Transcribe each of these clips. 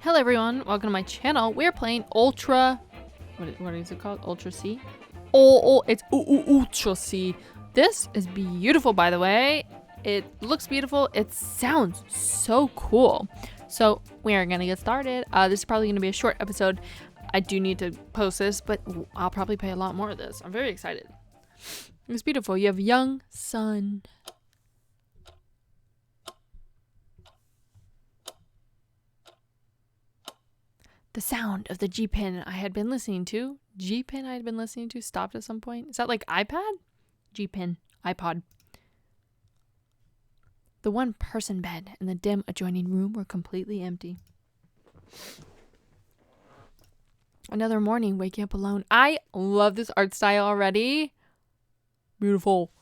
Hello everyone, welcome to my channel. We're playing Ultra, what is it called? Ultra C? It's UUUltra C. This is beautiful, by the way. It looks beautiful. It sounds so cool. So we are gonna get started. This is probably gonna be a short episode. I do need to post this, but I'll probably play a lot more of this. I'm very excited. It's beautiful. You have young sun. The sound of the G-Pen I had been listening to. G-Pen I had been listening to stopped at some point. Is that like iPad? G-Pen. iPod. The one-person bed and the dim adjoining room were completely empty. Another morning, waking up alone. I love this art style already. Beautiful.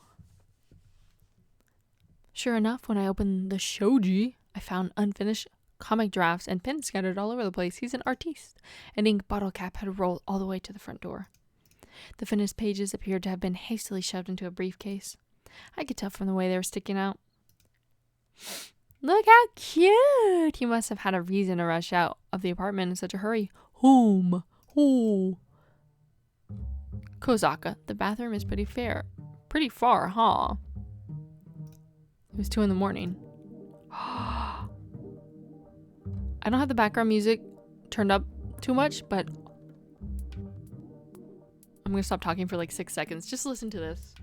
Sure enough, when I opened the shoji, I found unfinished comic drafts and pens scattered all over the place. He's an artiste. An ink bottle cap had rolled all the way to the front door. The finished pages appeared to have been hastily shoved into a briefcase. I could tell from the way they were sticking out. Look how cute! He must have had a reason to rush out of the apartment in such a hurry. Home. Oh. Kozaka, the bathroom is pretty far, huh? It was 2 a.m. I don't have the background music turned up too much, but I'm gonna stop talking for like 6 seconds. Just listen to this.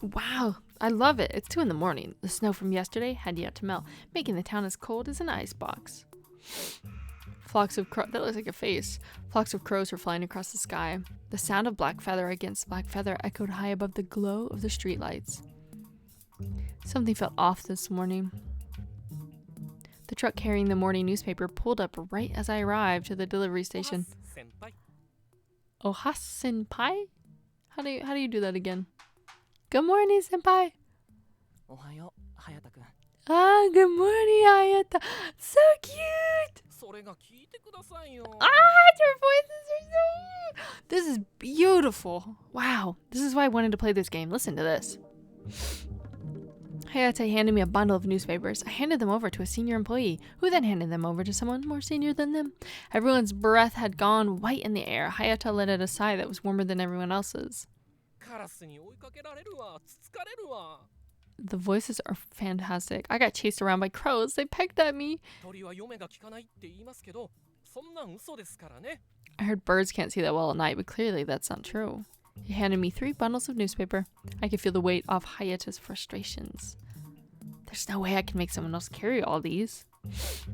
Wow, I love it. It's 2 a.m. The snow from yesterday had yet to melt, making the town as cold as an icebox. Flocks of crows, that looks like a face. Flocks of crows were flying across the sky. The sound of black feather against black feather echoed high above the glow of the streetlights. Something felt off this morning. The truck carrying the morning newspaper pulled up right as I arrived to the delivery station. Oha senpai? How do you do that again? Good morning, senpai. Ah, good morning, Hayata. So cute. Your voices are so... This is beautiful. Wow. This is why I wanted to play this game. Listen to this. Hayata handed me a bundle of newspapers. I handed them over to a senior employee, who then handed them over to someone more senior than them. Everyone's breath had gone white in the air. Hayata let out a sigh that was warmer than everyone else's. The voices are fantastic. I got chased around by crows. They pecked at me. I heard birds can't see that well at night, but clearly that's not true. He handed me 3 bundles of newspaper. I could feel the weight off Hayata's frustrations. There's no way I can make someone else carry all these.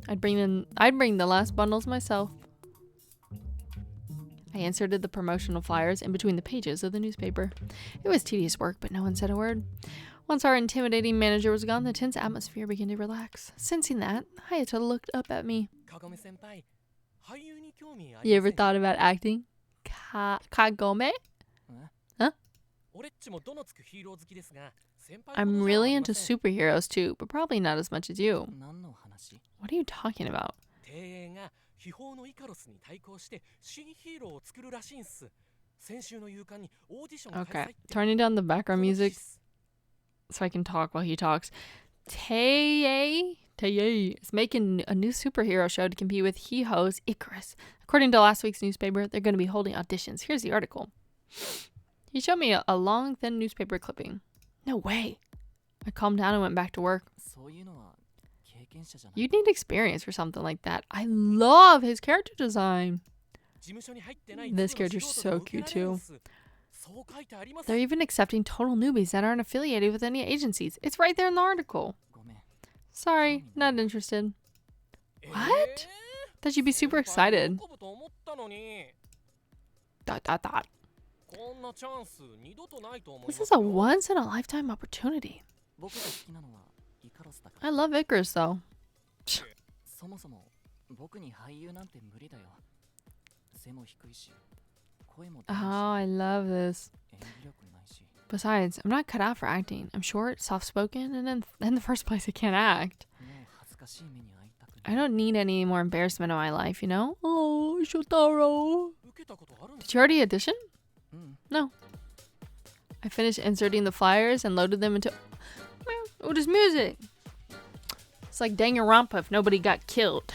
I'd bring the last bundles myself. I inserted the promotional flyers in between the pages of the newspaper. It was tedious work, but no one said a word. Once our intimidating manager was gone, the tense atmosphere began to relax. Sensing that, Hayata looked up at me. You ever thought about acting? Kagome? Huh? I'm really into superheroes too, but probably not as much as you. What are you talking about? Okay, turning down the background music so I can talk while he talks. Tei is making a new superhero show to compete with Hiho's Icarus. According to last week's newspaper, they're going to be holding auditions. Here's the article. He showed me a long, thin newspaper clipping. No way. I calmed down and went back to work. You'd need experience for something like that. I love his character design. This character's so cute too. They're even accepting total newbies that aren't affiliated with any agencies. It's right there in the article. Sorry, not interested. What? Thought you'd be super excited. ... This is a once-in-a-lifetime opportunity. I love Icarus though. Oh, I love this. Besides, I'm not cut out for acting. I'm short, soft-spoken, and in the first place I can't act. I don't need any more embarrassment in my life, you know? Oh, Shotaro. Did you already audition? No. I finished inserting the flyers and loaded them into... Oh, there's music. It's like Danganronpa if nobody got killed.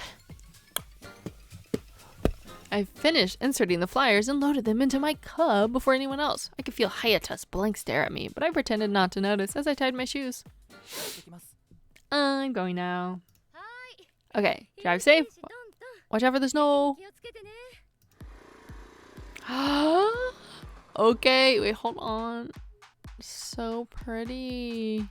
I finished inserting the flyers and loaded them into my cub before anyone else. I could feel Hayata's blank stare at me, but I pretended not to notice as I tied my shoes. I'm going now. Okay, drive safe. Watch out for the snow. Okay, wait, hold on. So pretty.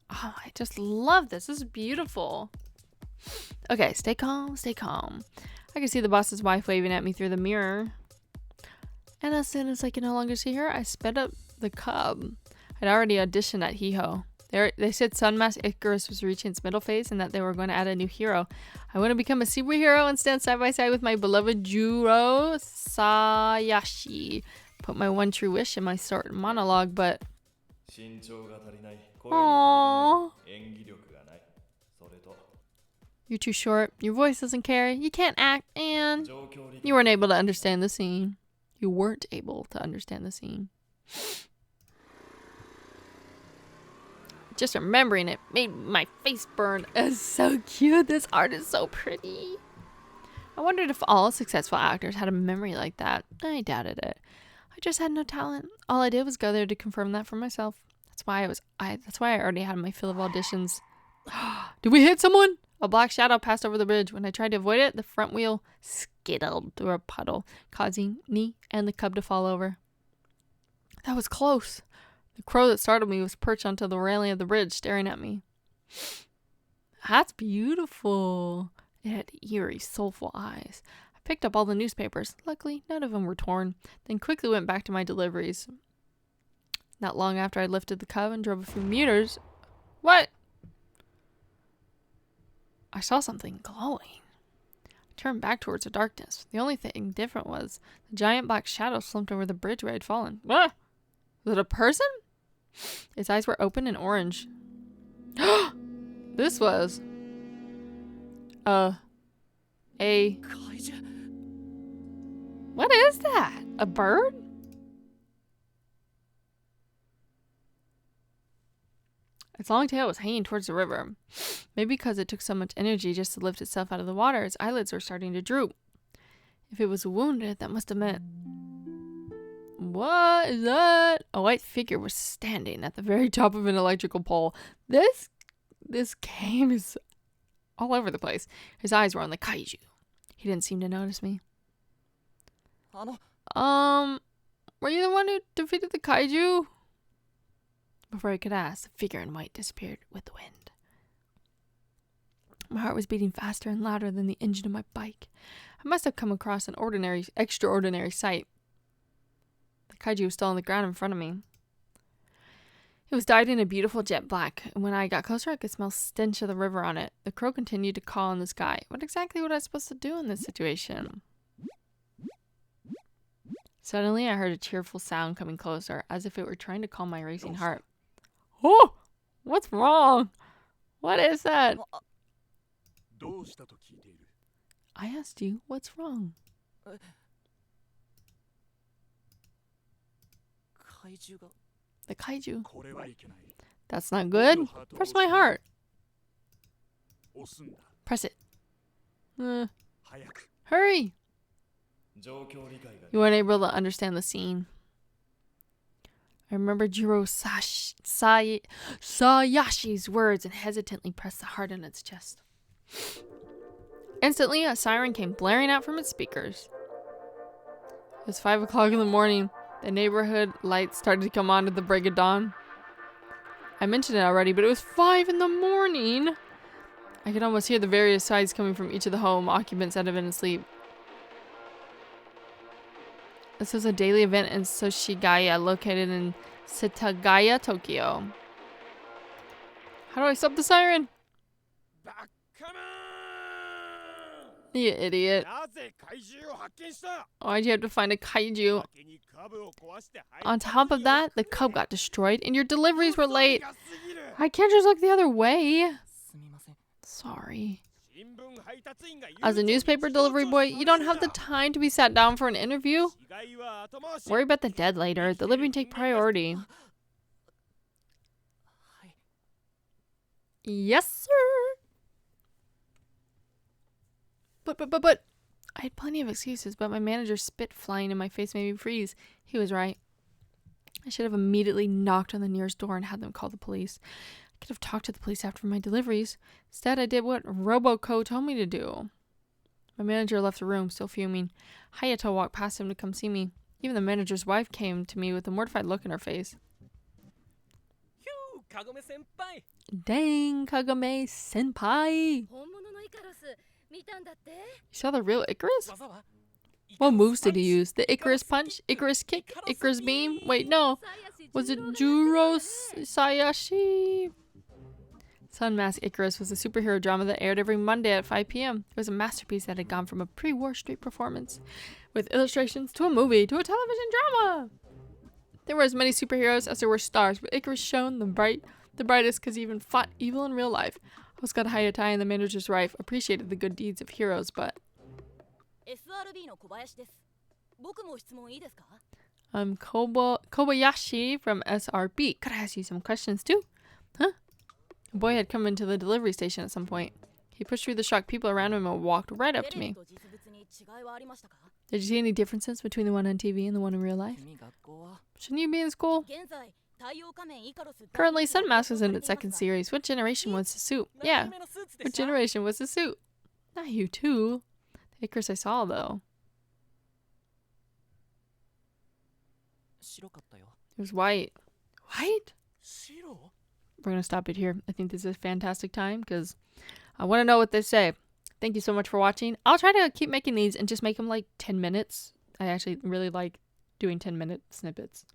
Oh, I just love this. This is beautiful. Okay, stay calm, stay calm. I can see the boss's wife waving at me through the mirror. And as soon as I can no longer see her, I sped up the cub. I'd already auditioned at Hiho. They said Sunmask Icarus was reaching its middle phase and that they were going to add a new hero. I want to become a superhero and stand side by side with my beloved Juro Sayashi. Put my one true wish in my short monologue, but... Aww. You're too short, your voice doesn't carry, you can't act, and you weren't able to understand the scene. You weren't able to understand the scene. Just remembering it made my face burn. It's so cute. This art is so pretty. I wondered if all successful actors had a memory like that. I doubted it. I just had no talent. All I did was go there to confirm that for myself. That's why I already had my fill of auditions. Did we hit someone? A black shadow passed over the bridge. When I tried to avoid it, the front wheel skittled through a puddle, causing me and the cub to fall over. That was close. The crow that startled me was perched onto the railing of the bridge, staring at me. That's beautiful. It had eerie, soulful eyes. I picked up all the newspapers. Luckily, none of them were torn. Then quickly went back to my deliveries. Not long after I lifted the cub and drove a few meters... What? I saw something glowing. I turned back towards the darkness. The only thing different was the giant black shadow slumped over the bridge where I'd fallen. Ah! Was it a person? Its eyes were open and orange. This was... What is that? A bird? Its long tail was hanging towards the river. Maybe because it took so much energy just to lift itself out of the water, its eyelids were starting to droop. If it was wounded, that must have meant... What is that? A white figure was standing at the very top of an electrical pole. This game is all over the place. His eyes were on the kaiju. He didn't seem to notice me. Were you the one who defeated the kaiju? Before I could ask, the figure in white disappeared with the wind. My heart was beating faster and louder than the engine of my bike. I must have come across an extraordinary sight. The kaiju was still on the ground in front of me. It was dyed in a beautiful jet black, and when I got closer, I could smell the stench of the river on it. The crow continued to call in the sky. What exactly was I supposed to do in this situation? Suddenly, I heard a cheerful sound coming closer, as if it were trying to calm my racing heart. Oh! What's wrong? What is that? I asked you, what's wrong? The kaiju. That's not good. Press my heart. Press it. Hurry! You weren't able to understand the scene. I remembered Juro Sayashi's words and hesitantly pressed the heart in its chest. Instantly, a siren came blaring out from its speakers. It was 5 o'clock in the morning. The neighborhood lights started to come on at the break of dawn. I mentioned it already, but it was 5 in the morning. I could almost hear the various sighs coming from each of the home occupants that had been asleep. This was a daily event in Soshigaya, located in Setagaya, Tokyo. How do I stop the siren? You idiot. Why'd you have to find a kaiju? On top of that, the cub got destroyed and your deliveries were late. I can't just look the other way. Sorry. As a newspaper delivery boy, you don't have the time to be sat down for an interview. Worry about the dead later. The living take priority. Yes, sir. But. I had plenty of excuses, but my manager's spit flying in my face made me freeze. He was right. I should have immediately knocked on the nearest door and had them call the police. I could have talked to the police after my deliveries. Instead, I did what Roboco told me to do. My manager left the room, still fuming. Hayato walked past him to come see me. Even the manager's wife came to me with a mortified look in her face. Dang, Kagome-senpai! You saw the real Icarus? What moves did he use? The Icarus punch? Icarus kick? Icarus beam? Wait, no. Was it Juro Sayashi? Sun Mask Icarus was a superhero drama that aired every Monday at 5 p.m. It was a masterpiece that had gone from a pre-war street performance with illustrations to a movie to a television drama. There were as many superheroes as there were stars, but Icarus shone the brightest because he even fought evil in real life. Oscar Hayatai and the manager's wife appreciated the good deeds of heroes, but... I'm Kobayashi from SRB. Could I ask you some questions too? Huh? A boy had come into the delivery station at some point. He pushed through the shocked people around him and walked right up to me. Did you see any differences between the one on TV and the one in real life? Shouldn't you be in school? Currently, Sun Mask is in its second series. What generation was the suit? Yeah. What generation was the suit? Not you too. The Icarus I saw, though. It was white. White? We're going to stop it here. I think this is a fantastic time because I want to know what they say. Thank you so much for watching. I'll try to keep making these and just make them like 10 minutes. I actually really like doing 10-minute snippets.